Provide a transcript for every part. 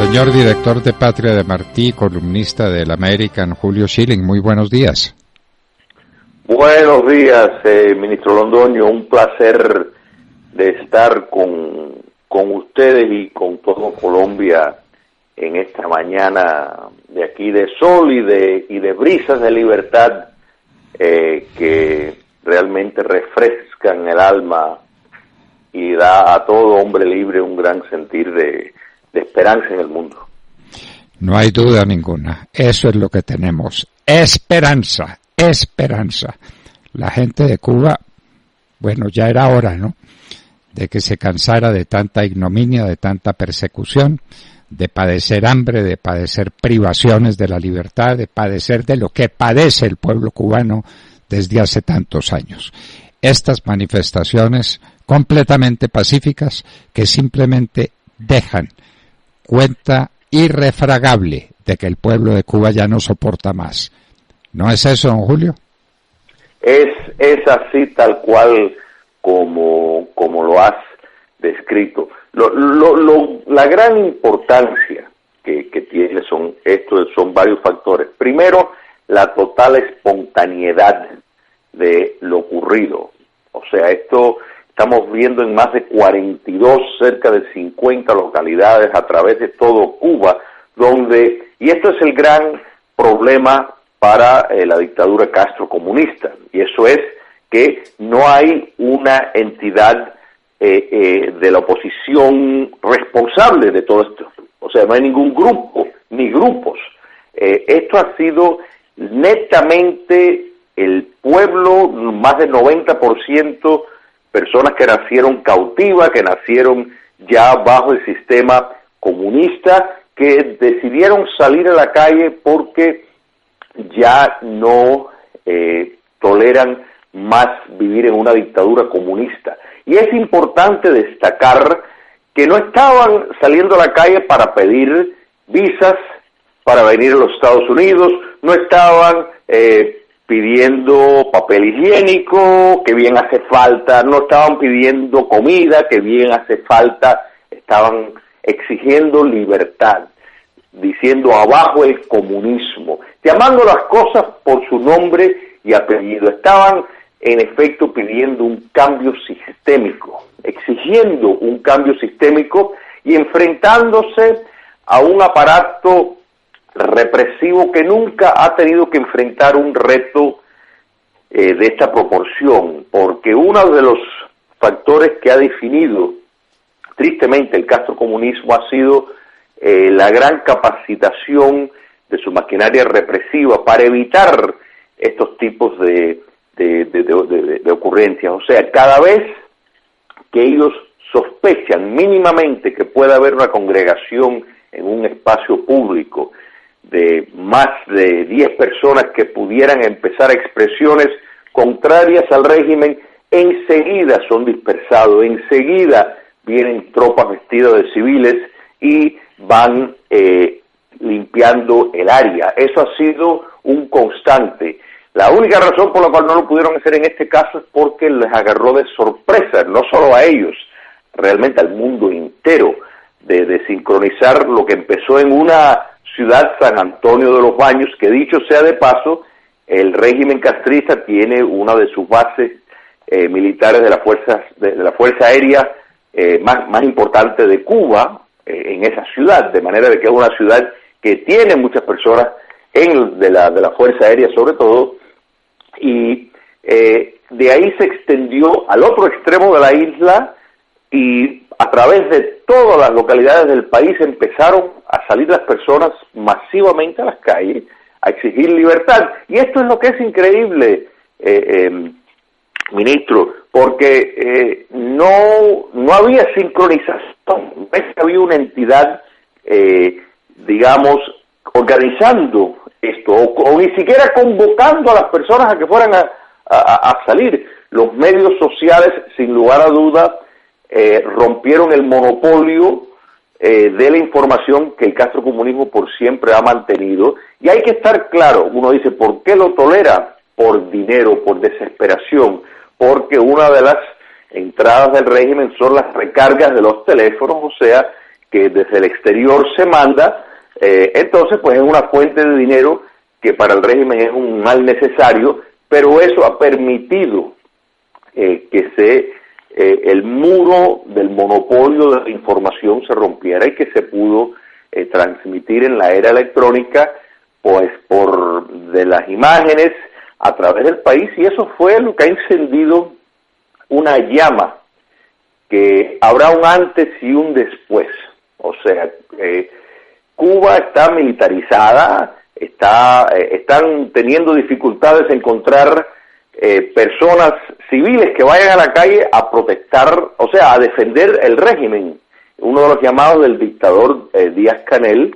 Señor director de Patria de Martí, columnista del American, Julio Schilling, muy buenos días. Buenos días, ministro Londoño, un placer de estar con ustedes y con todo Colombia en esta mañana de aquí de sol y de brisas de libertad que realmente refrescan el alma y da a todo hombre libre un gran sentir de esperanza en el mundo. No hay duda ninguna, eso es lo que tenemos, esperanza, esperanza. La gente de Cuba, bueno, ya era hora, ¿no?, de que se cansara de tanta ignominia, de tanta persecución, de padecer hambre, de padecer privaciones de la libertad, de padecer de lo que padece el pueblo cubano desde hace tantos años. Estas manifestaciones completamente pacíficas que simplemente dejan cuenta irrefragable de que el pueblo de Cuba ya no soporta más. ¿No es eso, don Julio? Es así tal cual como lo has descrito. La gran importancia que tiene son varios factores. Primero, la total espontaneidad de lo ocurrido. O sea, esto estamos viendo en más de 42, cerca de 50 localidades a través de todo Cuba, y esto es el gran problema para la dictadura castrocomunista, y eso es que no hay una entidad de la oposición responsable de todo esto. O sea, no hay ningún grupo, ni grupos. Esto ha sido netamente el pueblo, más del 90%, personas que nacieron cautivas, que nacieron ya bajo el sistema comunista, que decidieron salir a la calle porque ya no toleran más vivir en una dictadura comunista. Y es importante destacar que no estaban saliendo a la calle para pedir visas para venir a los Estados Unidos, no estaban pidiendo papel higiénico, que bien hace falta, no estaban pidiendo comida, que bien hace falta, estaban exigiendo libertad, diciendo abajo el comunismo, llamando las cosas por su nombre y apellido. Estaban en efecto pidiendo un cambio sistémico, exigiendo un cambio sistémico y enfrentándose a un aparato represivo que nunca ha tenido que enfrentar un reto de esta proporción, porque uno de los factores que ha definido tristemente el castrocomunismo ha sido la gran capacitación de su maquinaria represiva para evitar estos tipos de ocurrencias. O sea, cada vez que ellos sospechan mínimamente que pueda haber una congregación en un espacio público de más de 10 personas que pudieran empezar expresiones contrarias al régimen, enseguida son dispersados, enseguida vienen tropas vestidas de civiles y van limpiando el área. Eso ha sido un constante. La única razón por la cual no lo pudieron hacer en este caso es porque les agarró de sorpresa, no solo a ellos, realmente al mundo entero, de sincronizar lo que empezó en una ciudad, San Antonio de los Baños, que dicho sea de paso, el régimen castrista tiene una de sus bases militares de la Fuerza Aérea más importante de Cuba, en esa ciudad, de manera de que es una ciudad que tiene muchas personas de la Fuerza Aérea sobre todo, y de ahí se extendió al otro extremo de la isla y a través de todas las localidades del país empezaron a salir las personas masivamente a las calles a exigir libertad. Y esto es lo que es increíble, ministro, porque no había sincronización, no es que había una entidad, digamos, organizando esto, o ni siquiera convocando a las personas a que fueran a salir. Los medios sociales, sin lugar a duda, rompieron el monopolio de la información que el castrocomunismo por siempre ha mantenido, y hay que estar claro. Uno dice, ¿por qué lo tolera? Por dinero, por desesperación, porque una de las entradas del régimen son las recargas de los teléfonos, o sea, que desde el exterior se manda, entonces pues es una fuente de dinero que para el régimen es un mal necesario, pero eso ha permitido que el muro del monopolio de la información se rompiera y que se pudo transmitir en la era electrónica pues de las imágenes a través del país, y eso fue lo que ha encendido una llama que habrá un antes y un después. O sea, Cuba está militarizada, están teniendo dificultades en encontrar personas civiles que vayan a la calle a protestar, o sea, a defender el régimen. Uno de los llamados del dictador Díaz-Canel,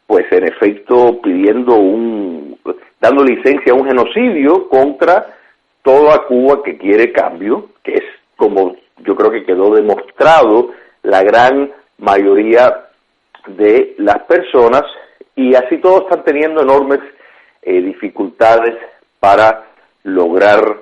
pues en efecto dando licencia a un genocidio contra toda Cuba que quiere cambio, que es como yo creo que quedó demostrado la gran mayoría de las personas, y así todos están teniendo enormes dificultades para lograr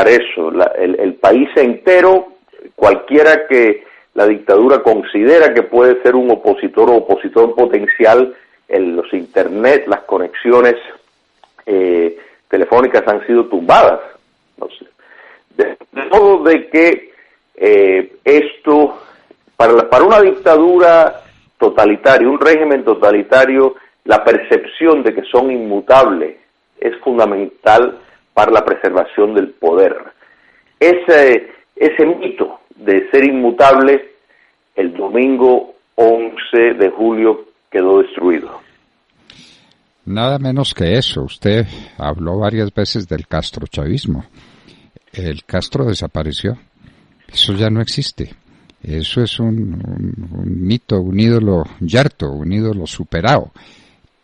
eso. El país entero, cualquiera que la dictadura considera que puede ser un opositor o opositor potencial, los internet, las conexiones telefónicas han sido tumbadas. No sé. De modo de que esto, para una dictadura totalitaria, un régimen totalitario, la percepción de que son inmutables es fundamental para la preservación del poder. Ese mito de ser inmutable, el domingo 11 de julio quedó destruido. Nada menos que eso. Usted habló varias veces del castrochavismo. El Castro desapareció. Eso ya no existe. Eso es un mito, un ídolo yerto, un ídolo superado.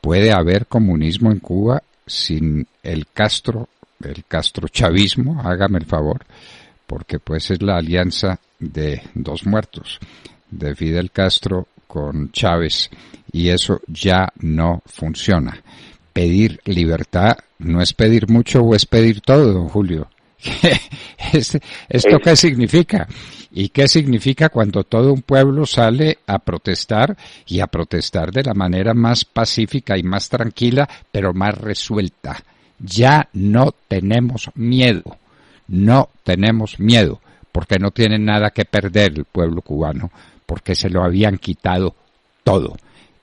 Puede haber comunismo en Cuba sin el castrochavismo, hágame el favor, porque pues es la alianza de dos muertos, de Fidel Castro con Chávez, y eso ya no funciona. Pedir libertad no es pedir mucho o es pedir todo, don Julio. ¿Esto qué significa? ¿Y qué significa cuando todo un pueblo sale a protestar, y a protestar de la manera más pacífica y más tranquila, pero más resuelta? Ya no tenemos miedo, porque no tienen nada que perder el pueblo cubano, porque se lo habían quitado todo.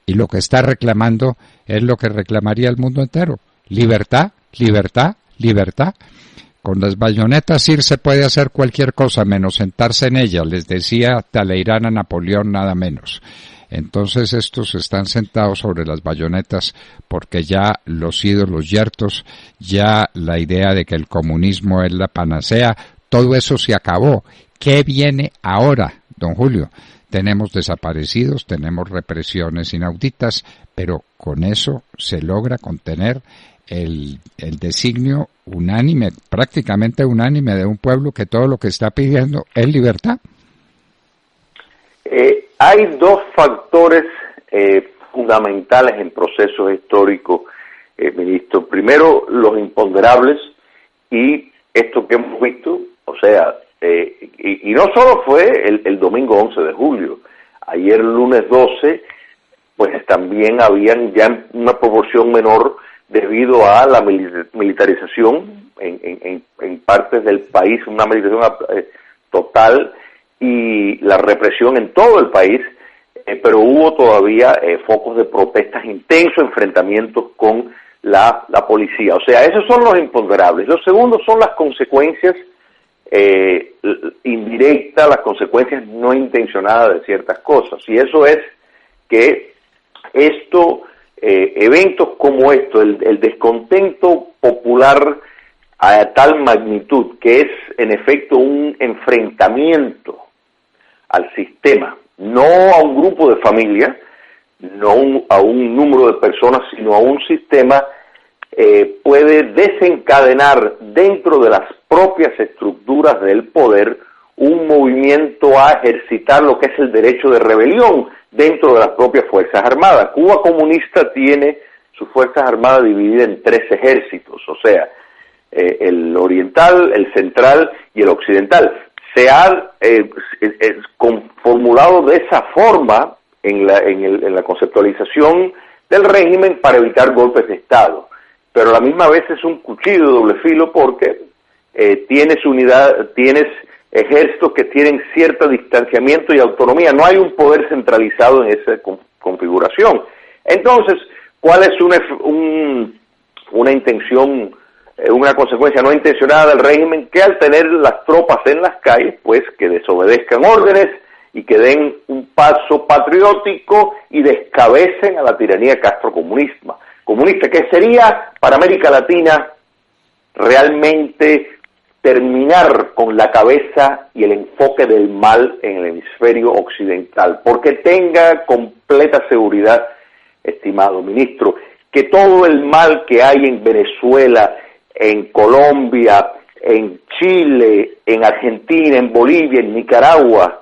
Y lo que está reclamando es lo que reclamaría el mundo entero: libertad, libertad, libertad. Con las bayonetas se puede hacer cualquier cosa menos sentarse en ella, les decía Talleyrand a Napoleón, nada menos. Entonces estos están sentados sobre las bayonetas porque ya los ídolos yertos, ya la idea de que el comunismo es la panacea, todo eso se acabó. ¿Qué viene ahora, don Julio? Tenemos desaparecidos, tenemos represiones inauditas, pero con eso se logra contener el designio unánime, prácticamente unánime, de un pueblo que todo lo que está pidiendo es libertad. Hay dos factores fundamentales en procesos históricos, ministro. Primero, los imponderables, y esto que hemos visto, o sea, y no solo fue el domingo 11 de julio, ayer lunes 12, pues también habían ya una proporción menor debido a la militarización en partes del país, una militarización total, y la represión en todo el país, pero hubo todavía focos de protestas intensos, enfrentamientos con la policía. O sea, esos son los imponderables. Los segundos son las consecuencias indirectas, las consecuencias no intencionadas de ciertas cosas. Y eso es que eventos como esto, el descontento popular a tal magnitud, que es en efecto un enfrentamiento al sistema, no a un grupo de familias, no a un número de personas, sino a un sistema, puede desencadenar dentro de las propias estructuras del poder un movimiento a ejercitar lo que es el derecho de rebelión dentro de las propias Fuerzas Armadas. Cuba comunista tiene sus Fuerzas Armadas divididas en tres ejércitos, o sea, el oriental, el central y el occidental. Se ha formulado de esa forma en la conceptualización del régimen para evitar golpes de Estado. Pero a la misma vez es un cuchillo de doble filo porque tienes ejércitos que tienen cierto distanciamiento y autonomía. No hay un poder centralizado en esa configuración. Entonces, ¿cuál es una intención, una consecuencia no intencionada del régimen? Que al tener las tropas en las calles, pues que desobedezcan órdenes y que den un paso patriótico y descabecen a la tiranía castrocomunista, que sería para América Latina realmente terminar con la cabeza y el enfoque del mal en el hemisferio occidental, porque tenga completa seguridad, estimado ministro, que todo el mal que hay en Venezuela, en Colombia, en Chile, en Argentina, en Bolivia, en Nicaragua,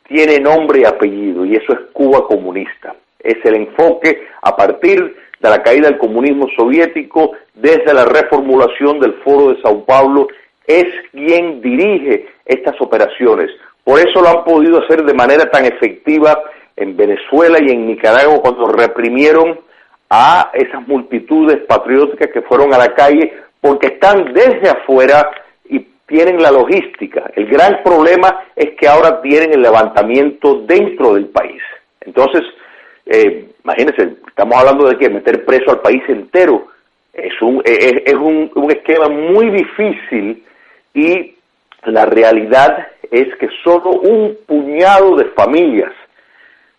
tiene nombre y apellido, y eso es Cuba comunista. Es el enfoque a partir de la caída del comunismo soviético, desde la reformulación del Foro de Sao Paulo, es quien dirige estas operaciones. Por eso lo han podido hacer de manera tan efectiva en Venezuela y en Nicaragua cuando reprimieron a esas multitudes patrióticas que fueron a la calle, porque están desde afuera y tienen la logística. El gran problema es que ahora tienen el levantamiento dentro del país. Entonces, imagínense, estamos hablando de que meter preso al país entero es un esquema muy difícil, y la realidad es que solo un puñado de familias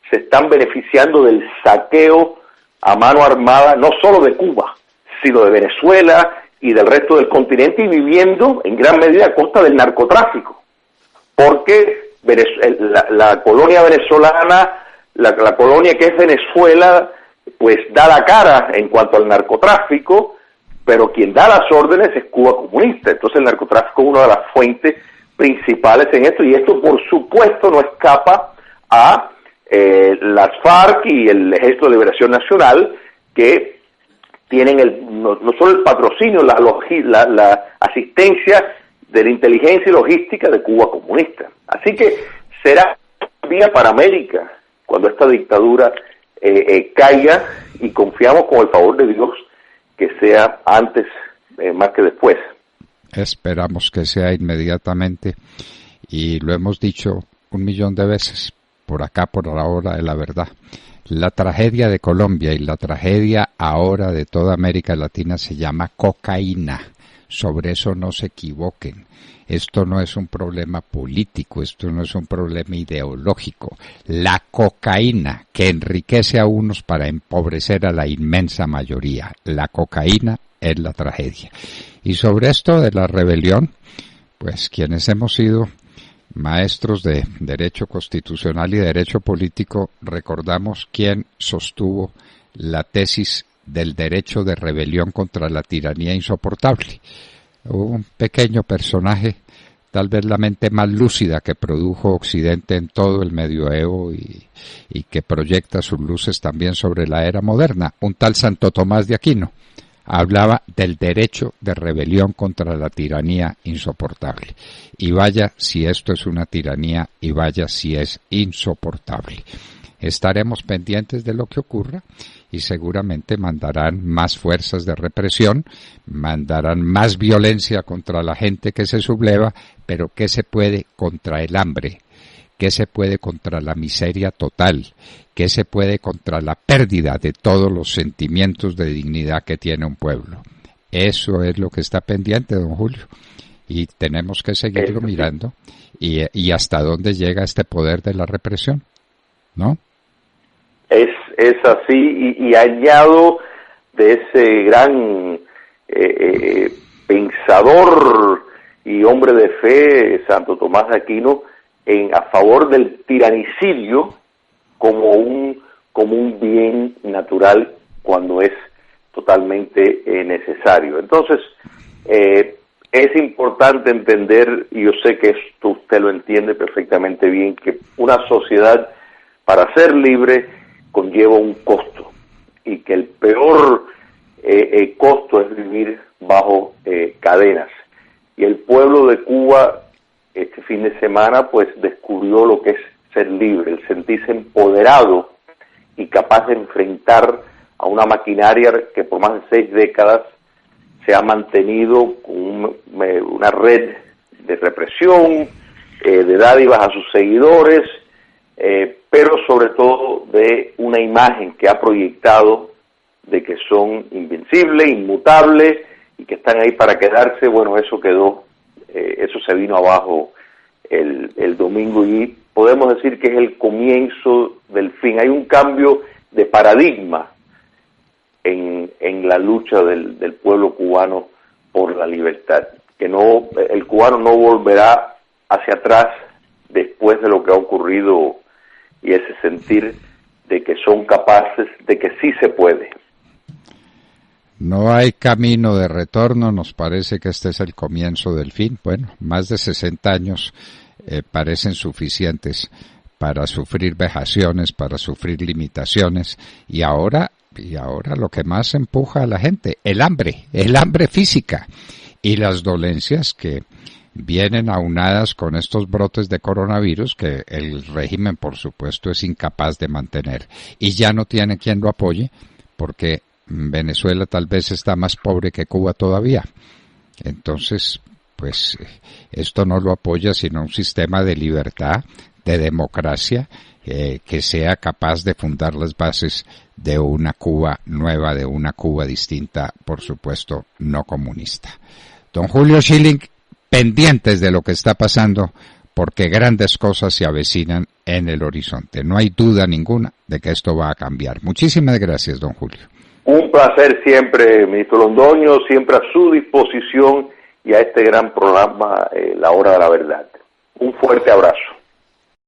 se están beneficiando del saqueo a mano armada, no solo de Cuba, sino de Venezuela y del resto del continente, y viviendo en gran medida a costa del narcotráfico, porque la colonia venezolana, la colonia que es Venezuela, pues da la cara en cuanto al narcotráfico, pero quien da las órdenes es Cuba comunista. Entonces el narcotráfico es una de las fuentes principales en esto, y esto por supuesto no escapa a las FARC y el Ejército de Liberación Nacional, que tienen no solo el patrocinio, la asistencia de la inteligencia y logística de Cuba comunista. Así que será un día para América cuando esta dictadura caiga, y confiamos con el favor de Dios que sea antes más que después. Esperamos que sea inmediatamente, y lo hemos dicho 1.000.000 de veces, por acá, por la hora de la verdad. La tragedia de Colombia y la tragedia ahora de toda América Latina se llama cocaína. Sobre eso no se equivoquen. Esto no es un problema político, esto no es un problema ideológico. La cocaína que enriquece a unos para empobrecer a la inmensa mayoría. La cocaína es la tragedia. Y sobre esto de la rebelión, pues quienes hemos sido maestros de derecho constitucional y derecho político, recordamos quién sostuvo la tesis del derecho de rebelión contra la tiranía insoportable. Un pequeño personaje, tal vez la mente más lúcida que produjo Occidente en todo el medioevo y que proyecta sus luces también sobre la era moderna, un tal Santo Tomás de Aquino. Hablaba del derecho de rebelión contra la tiranía insoportable. Y vaya si esto es una tiranía, y vaya si es insoportable. Estaremos pendientes de lo que ocurra, y seguramente mandarán más fuerzas de represión, mandarán más violencia contra la gente que se subleva, pero ¿qué se puede contra el hambre? ¿Qué se puede contra la miseria total? ¿Qué se puede contra la pérdida de todos los sentimientos de dignidad que tiene un pueblo? Eso es lo que está pendiente, don Julio, y tenemos que seguirlo mirando, y hasta dónde llega este poder de la represión, ¿no? Es así, y añado de ese gran pensador y hombre de fe, Santo Tomás de Aquino, a favor del tiranicidio como un bien natural cuando es totalmente necesario. Entonces, es importante entender, y yo sé que esto usted lo entiende perfectamente bien, que una sociedad, para ser libre, conlleva un costo, y que el peor costo es vivir bajo cadenas. Y el pueblo de Cuba este fin de semana pues descubrió lo que es ser libre, el sentirse empoderado y capaz de enfrentar a una maquinaria que por más de 6 décadas se ha mantenido con una red de represión, de dádivas a sus seguidores, pero sobre todo de una imagen que ha proyectado de que son invencibles, inmutables y que están ahí para quedarse. Bueno, eso quedó, eso se vino abajo el domingo y podemos decir que es el comienzo del fin. Hay un cambio de paradigma en la lucha del pueblo cubano por la libertad, que el cubano no volverá hacia atrás después de lo que ha ocurrido y ese sentir de que son capaces, de que sí se puede. No hay camino de retorno, nos parece que este es el comienzo del fin. Bueno, más de 60 años parecen suficientes para sufrir vejaciones, para sufrir limitaciones, y ahora lo que más empuja a la gente, el hambre física y las dolencias que vienen aunadas con estos brotes de coronavirus que el régimen, por supuesto, es incapaz de mantener. Y ya no tiene quien lo apoye, porque Venezuela tal vez está más pobre que Cuba todavía. Entonces, pues, esto no lo apoya sino un sistema de libertad, de democracia, que sea capaz de fundar las bases de una Cuba nueva, de una Cuba distinta, por supuesto, no comunista. Don Julio Schilling, pendientes de lo que está pasando, porque grandes cosas se avecinan en el horizonte. No hay duda ninguna de que esto va a cambiar. Muchísimas gracias, don Julio. Un placer siempre, ministro Londoño, siempre a su disposición y a este gran programa, La Hora de la Verdad. Un fuerte abrazo.